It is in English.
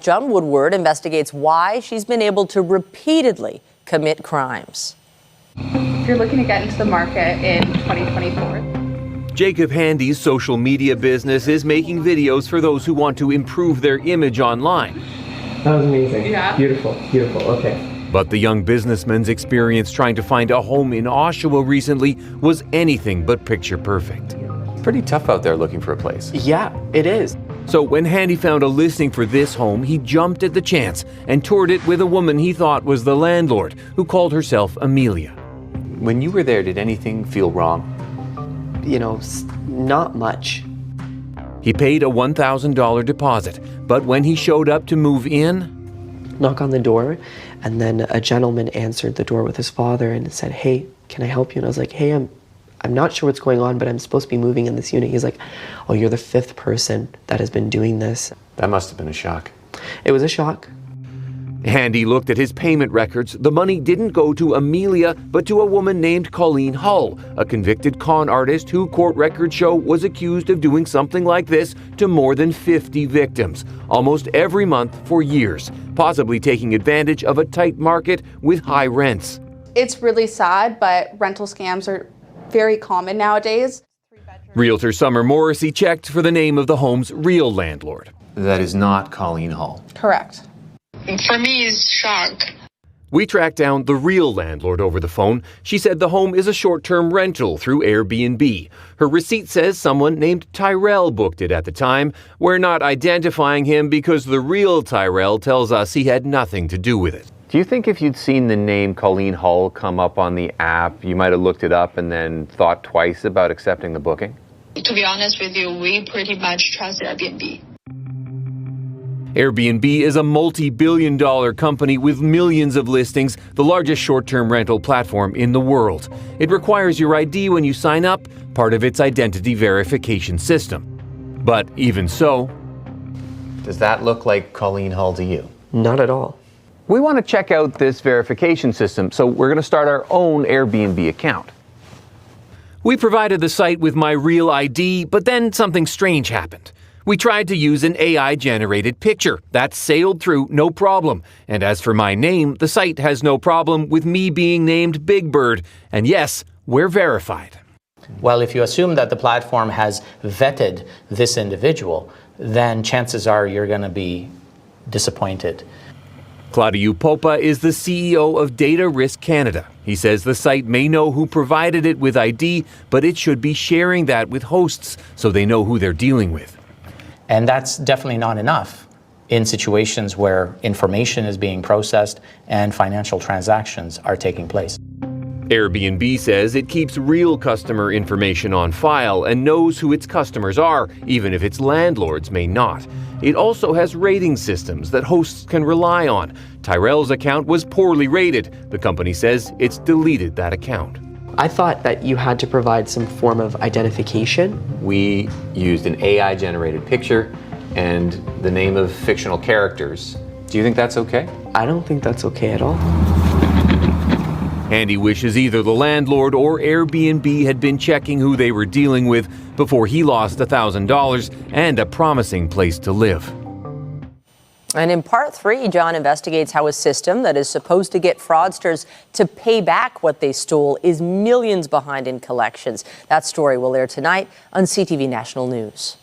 John Woodward investigates why she's been able to repeatedly commit crimes. If you're looking to get into the market in 2024. Jacob Handy's social media business is making videos for those who want to improve their image online. That was amazing. Yeah. Beautiful, beautiful. Okay. But the young businessman's experience trying to find a home in Oshawa recently was anything but picture perfect. Pretty tough out there looking for a place. Yeah, it is. So when Handy found a listing for this home, he jumped at the chance and toured it with a woman he thought was the landlord, who called herself Amelia. When you were there, did anything feel wrong? You know, not much. He paid a $1,000 deposit, but when he showed up to move in, Knock on the door, and then a gentleman answered the door with his father and said, "Hey, can I help you?" And I was like, "Hey, I'm not sure what's going on, but I'm supposed to be moving in this unit." He's like, "Oh, you're the 5th person that has been doing this." That must have been a shock. It was a shock. Handy looked at his payment records. The money didn't go to Amelia, but to a woman named Colleen Hull, a convicted con artist who court records show was accused of doing something like this to more than 50 victims, almost every month for years, possibly taking advantage of a tight market with high rents. It's really sad, but rental scams are very common nowadays. Realtor Summer Morrissey checked for the name of the home's real landlord. That is not Colleen Hull. Correct. For me, it's shock. We tracked down the real landlord over the phone. She said the home is a short-term rental through AirBnB. Her receipt says someone named Tyrell booked it at the time. We're not identifying him because the real Tyrell tells us he had nothing to do with it. Do you think if you'd seen the name Colleen Hull come up on the app, you might have looked it up and then thought twice about accepting the booking? To be honest with you, we pretty much trust Airbnb. Airbnb is a multi-billion-dollar company with millions of listings, the largest short-term rental platform in the world. It requires your ID when you sign up, part of its identity verification system. But even so, Does that look like Colleen Hull to you? Not at all. We want to check out this verification system, so we're going to start our own Airbnb account. we provided the site with my real ID, but then something strange happened. We tried to use an AI-generated picture. That sailed through no problem. And as for my name, the site has no problem with me being named Big Bird. And yes, we're verified. Well, if you assume that the platform has vetted this individual, then chances are you're going to be disappointed. Claudiu Popa is the CEO of Data Risk Canada. He says the site may know who provided it with ID, but it should be sharing that with hosts so they know who they're dealing with. And that's definitely not enough in situations where information is being processed and financial transactions are taking place. Airbnb says it keeps real customer information on file and knows who its customers are, even if its landlords may not. It also has rating systems that hosts can rely on. Tyrell's account was poorly rated. The company says it's deleted that account. I thought that you had to provide some form of identification. We used an AI-generated picture and the name of fictional characters. Do you think that's okay? I don't think that's okay at all. Andy wishes either the landlord or Airbnb had been checking who they were dealing with before he lost $1,000 and a promising place to live. And in part 3, John investigates how a system that is supposed to get fraudsters to pay back what they stole is millions behind in collections. That story will air tonight on CTV National News.